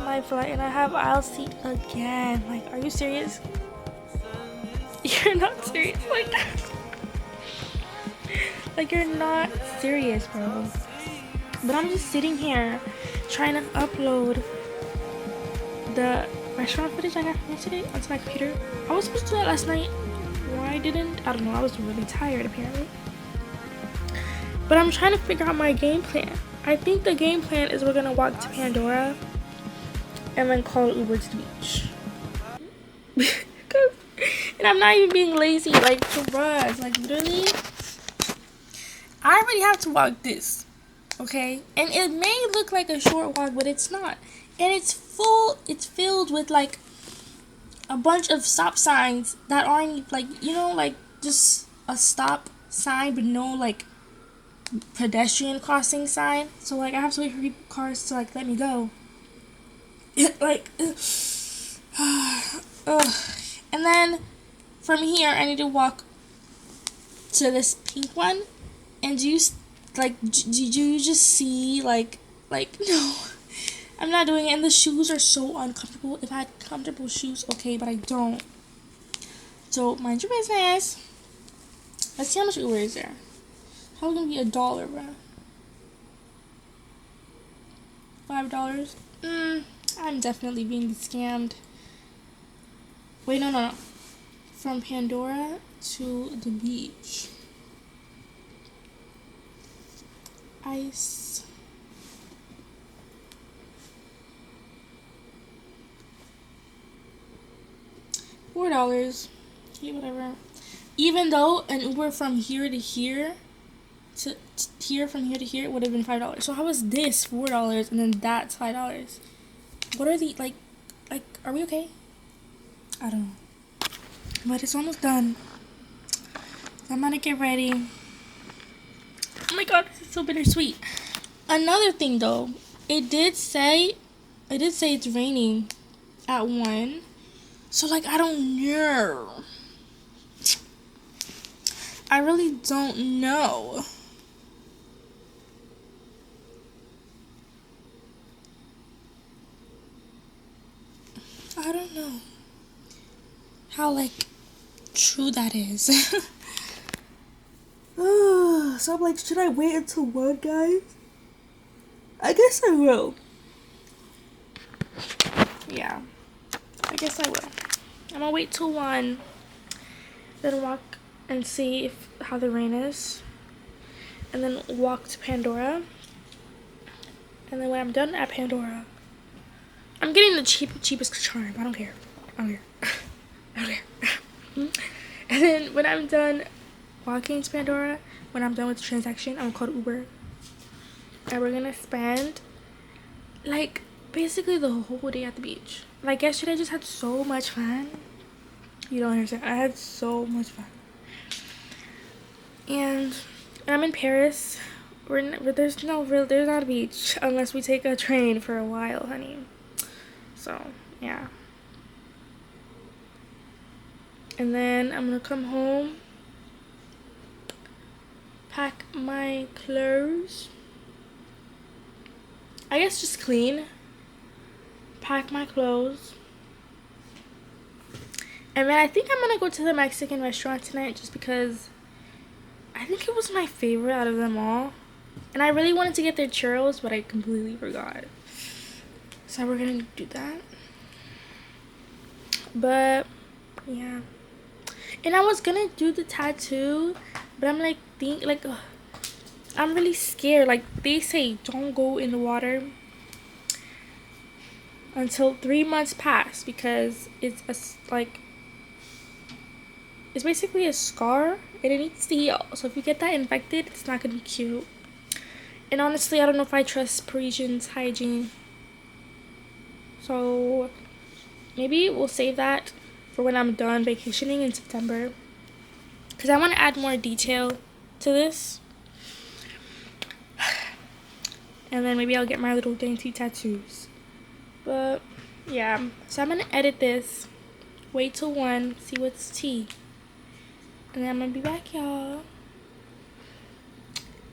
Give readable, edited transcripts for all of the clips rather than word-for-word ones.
Nightlife light and I have aisle seat again. Like, are you serious? You're not serious. Like you're not serious, bro. But I'm just sitting here trying to upload the restaurant footage I got from yesterday onto my computer. I was supposed to do that last night. Why didn't? I don't know. I was really tired apparently. But I'm trying to figure out my game plan. I think the game plan is we're gonna walk to Pandora and then call Uber to the beach. And I'm not even being lazy, like for us. Like literally, I already have to walk this. Okay? And it may look like a short walk, but it's not. And it's filled with like a bunch of stop signs that aren't like, you know, like just a stop sign but no like pedestrian crossing sign. So like I have to wait for cars to like let me go. Like and then from here I need to walk to this pink one. And do you just see like no, I'm not doing it. And the shoes are so uncomfortable. If I had comfortable shoes, okay, but I don't. So mind your business. Let's see how much Uber is there. How gonna be $1, bro? $5. I'm definitely being scammed. Wait, no. From Pandora to the beach. Ice. $4. Okay, whatever. Even though an Uber from here to here to here, from here to here would have been $5. So how is this $4 and then that's $5? What are the like are we okay? I don't know. But it's almost done. I'm gonna get ready. Oh my god, this is so bittersweet. Another thing though, it did say it's raining at 1. So like I don't know. I really don't know. I don't know how like true that is. So I'm like, should I wait until 1, guys? I guess I will. Yeah, I guess I will. I'm gonna wait till 1, then walk and see how the rain is, and then walk to Pandora. And then when I'm done at Pandora, I'm getting the cheapest charm. I don't care. I don't care. And then when I'm done walking to Pandora, when I'm done with the transaction, I'm gonna call Uber. And we're gonna spend like basically the whole day at the beach. Like yesterday I just had so much fun. You don't understand. I had so much fun. And I'm in Paris. There's not a beach unless we take a train for a while, honey. So yeah. And then I'm gonna come home, pack my clothes. I guess just clean, pack my clothes. And then I think I'm gonna go to the Mexican restaurant tonight just because I think it was my favorite out of them all. And I really wanted to get their churros, but I completely forgot. So we're gonna do that. But yeah. And I was gonna do the tattoo, but I'm like I'm really scared. Like they say don't go in the water until 3 months pass because it's it's basically a scar and it needs to heal. So if you get that infected, it's not gonna be cute. And honestly, I don't know if I trust Parisians' hygiene. So maybe we'll save that for when I'm done vacationing in September. Because I want to add more detail to this. And then maybe I'll get my little dainty tattoos. But yeah, so I'm going to edit this. Wait till 1, see what's tea. And then I'm going to be back, y'all.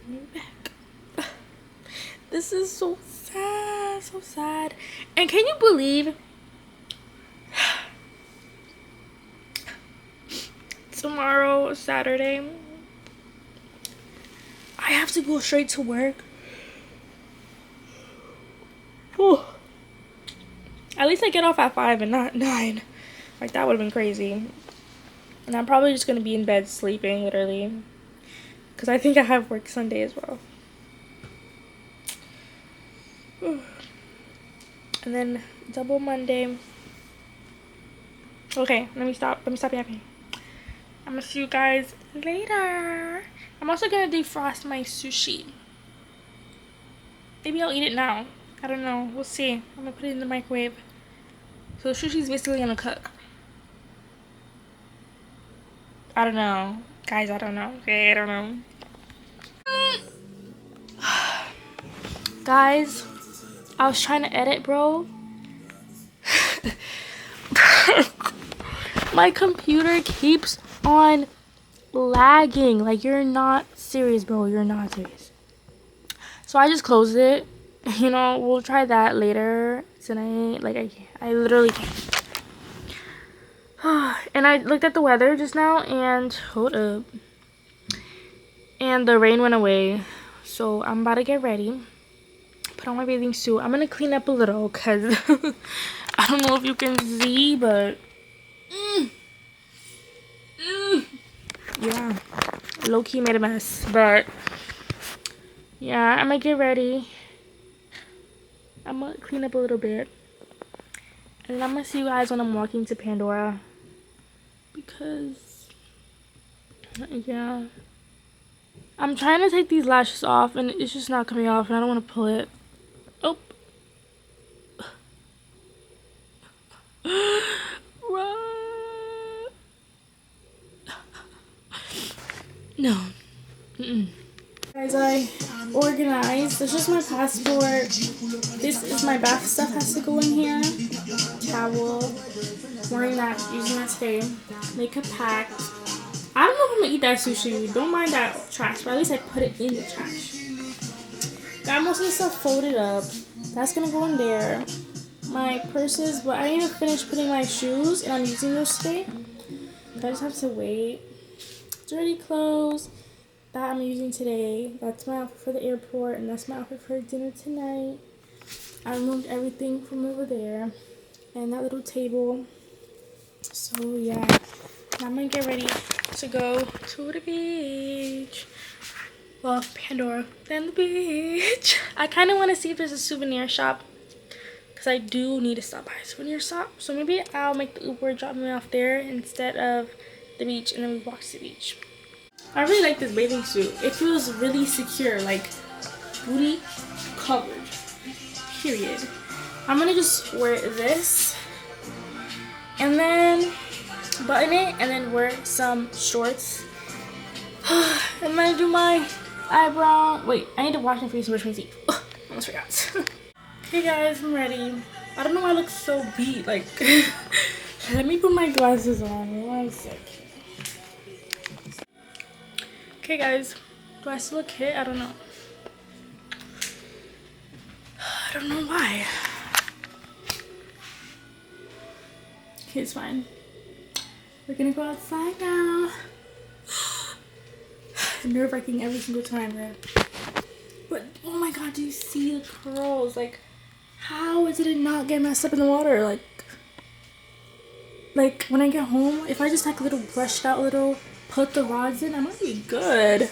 I'm gonna be back. This is so sad, so sad. And can you believe tomorrow, Saturday, I have to go straight to work? Whew. At least I get off at 5 and not 9. Like, that would have been crazy. And I'm probably just going to be in bed sleeping, literally. Because I think I have work Sunday as well. And then double Monday. Okay, let me stop yapping. I'm going to see you guys later. I'm also going to defrost my sushi. Maybe I'll eat it now. I don't know. We'll see. I'm going to put it in the microwave. So the sushi's basically going to cook. I don't know. Guys, I don't know. Okay, I don't know. Guys, I was trying to edit, bro. My computer keeps on lagging. Like, you're not serious, bro. You're not serious. So I just closed it. You know, we'll try that later tonight. Like, I literally can't. And I looked at the weather just now, and hold up. And the rain went away. So I'm about to get ready. Put on my bathing suit. I'm gonna clean up a little because I don't know if you can see, but yeah, low-key made a mess. But yeah, I'm gonna get ready. I'm gonna clean up a little bit, and I'm gonna see you guys when I'm walking to Pandora, because yeah, I'm trying to take these lashes off and it's just not coming off, and I don't want to pull it. Oh. Run. No. Guys, I organized. This is my passport. This is my bath stuff, has to go in here. Towel. Wearing that, using that today. Makeup packed. I don't know if I'm gonna eat that sushi. Don't mind that trash, but at least I put it in the trash. Got most of the stuff folded up. That's gonna go in there. My purses, but I need to finish putting my shoes, and I'm using those today. I just have to wait. Dirty clothes. That I'm using today. That's my outfit for the airport, and that's my outfit for dinner tonight. I removed everything from over there, and that little table. So yeah, now I'm gonna get ready to go to the beach. Well, Pandora, then the beach. I kind of want to see if there's a souvenir shop, because I do need to stop by a souvenir shop. So maybe I'll make the Uber drop me off there instead of the beach, and then we walk to the beach. I really like this bathing suit. It feels really secure, like booty covered, period. I'm gonna just wear this and then button it and then wear some shorts. I'm gonna do my eyebrow. Wait, I need to wash my face and brush my teeth. Almost forgot. Okay guys, I'm ready. I don't know why I look so beat. Like, let me put my glasses on. 1 sec. Okay guys, do I still look hit? I don't know. I don't know why. Okay, it's fine. We're gonna go outside now. Nerve-wracking every single time, right? But oh my god, do you see the curls? Like, how did it not get messed up in the water? Like when I get home, if I just like a little brushed out a little, put the rods in, I might be good.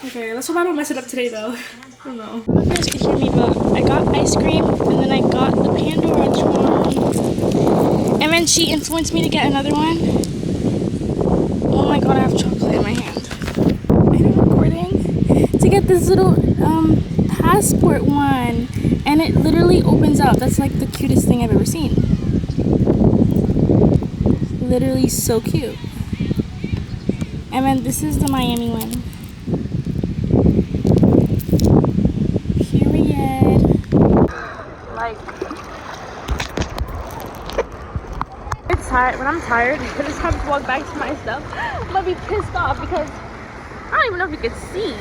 Okay, let's hope I don't mess it up today though. I don't know. My parents can hear me, but I got ice cream and then I got the Pandora charm. And then she influenced me to get another one. Oh my god, I have chocolate in my hand. I'm recording. To get this little passport one. And it literally opens up. That's like the cutest thing I've ever seen. Literally so cute. And then this is the Miami one. Period. Like, it's tired. When I'm tired, I just have to walk back to my stuff. I'm gonna be pissed off because I don't even know if you could see,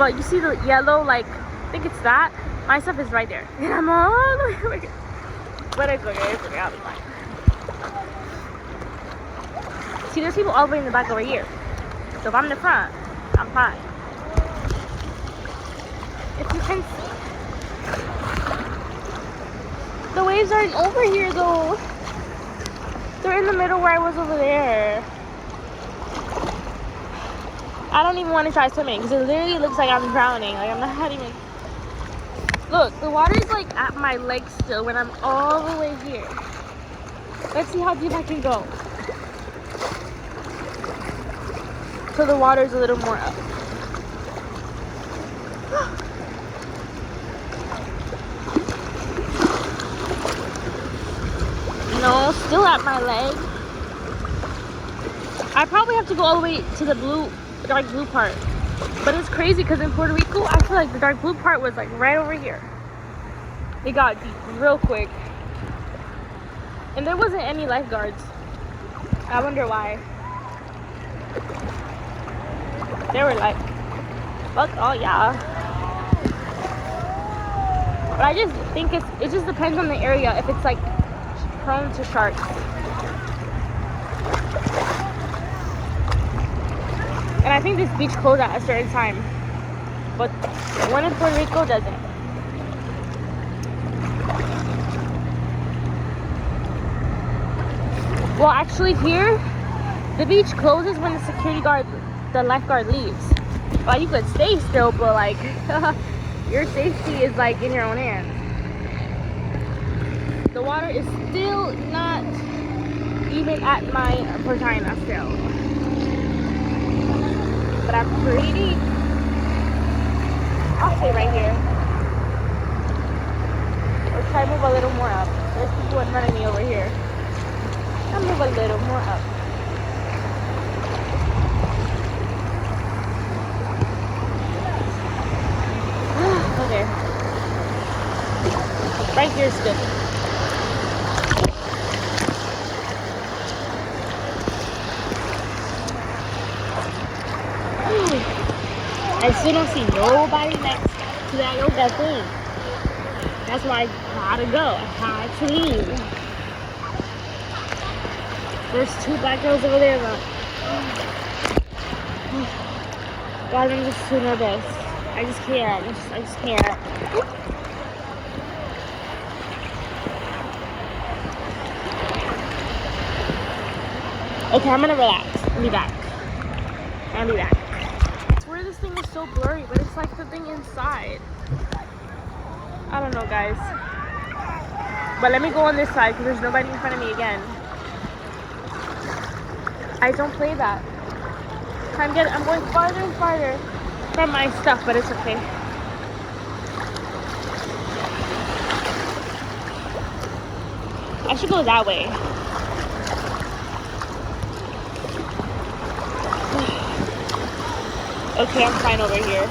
But you see the yellow, like, I think it's that. My stuff is right there. And I'm all the way over here. But it's okay, I'll be fine. See, there's people all the way in the back over here. So if I'm in the front, I'm fine. If you can see. The waves aren't over here though. They're in the middle where I was over there. I don't even want to try swimming because it literally looks like I'm drowning. Like I'm not even. Look, the water is like at my legs still when I'm all the way here. Let's see how deep I can go. So the water's a little more up. No, still at my leg. I probably have to go all the way to the dark blue part. But it's crazy because in Puerto Rico, I feel like the dark blue part was like right over here. It got deep real quick. And there wasn't any lifeguards. I wonder why. They were like, fuck, oh yeah. But I just think it just depends on the area if it's like prone to sharks. And I think this beach closed at a certain time. But one in Puerto Rico doesn't. Well, actually here, the beach closes when the lifeguard leaves. Well, you could stay still, but like, your safety is like in your own hands. The water is still not even at my vagina still. But I'm pretty, I'll stay right here. Or try to move a little more up. There's people in front of me over here. I'll move a little more up. Okay. Right here is good. I still don't see nobody next to that yoga thing. That's why I gotta go. I had to leave. There's 2 black girls over there though. God, I'm just too nervous. I just can't. I just can't. Okay, I'm gonna relax. I'll be back. I'll be back. I swear this thing is so blurry, but it's like the thing inside. I don't know, guys. But let me go on this side because there's nobody in front of me again. I don't play that. I'm going farther and farther from my stuff, but it's okay. I should go that way. Okay, I'm fine over here.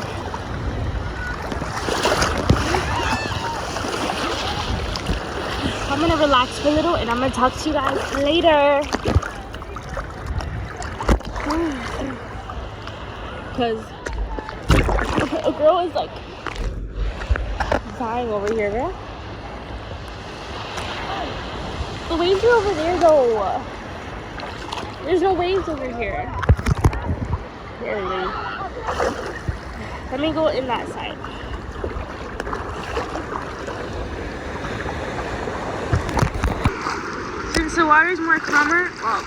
I'm gonna relax for a little and I'm gonna talk to you guys later. Because a girl is like dying over here, bro. The waves are over there though. There's no waves over here. Barely. Let me go in that side. Since the water is more calmer, well,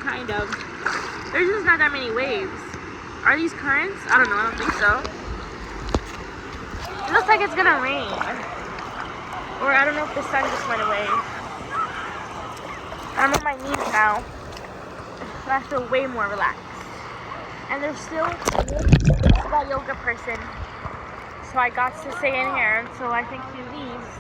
kind of. There's just not that many waves. Are these currents? I don't know. I don't think so. It looks like it's gonna rain. Or I don't know if the sun just went away. I'm on my knees now. I feel way more relaxed. And there's still that yoga person. So I got to stay in here until I think he leaves.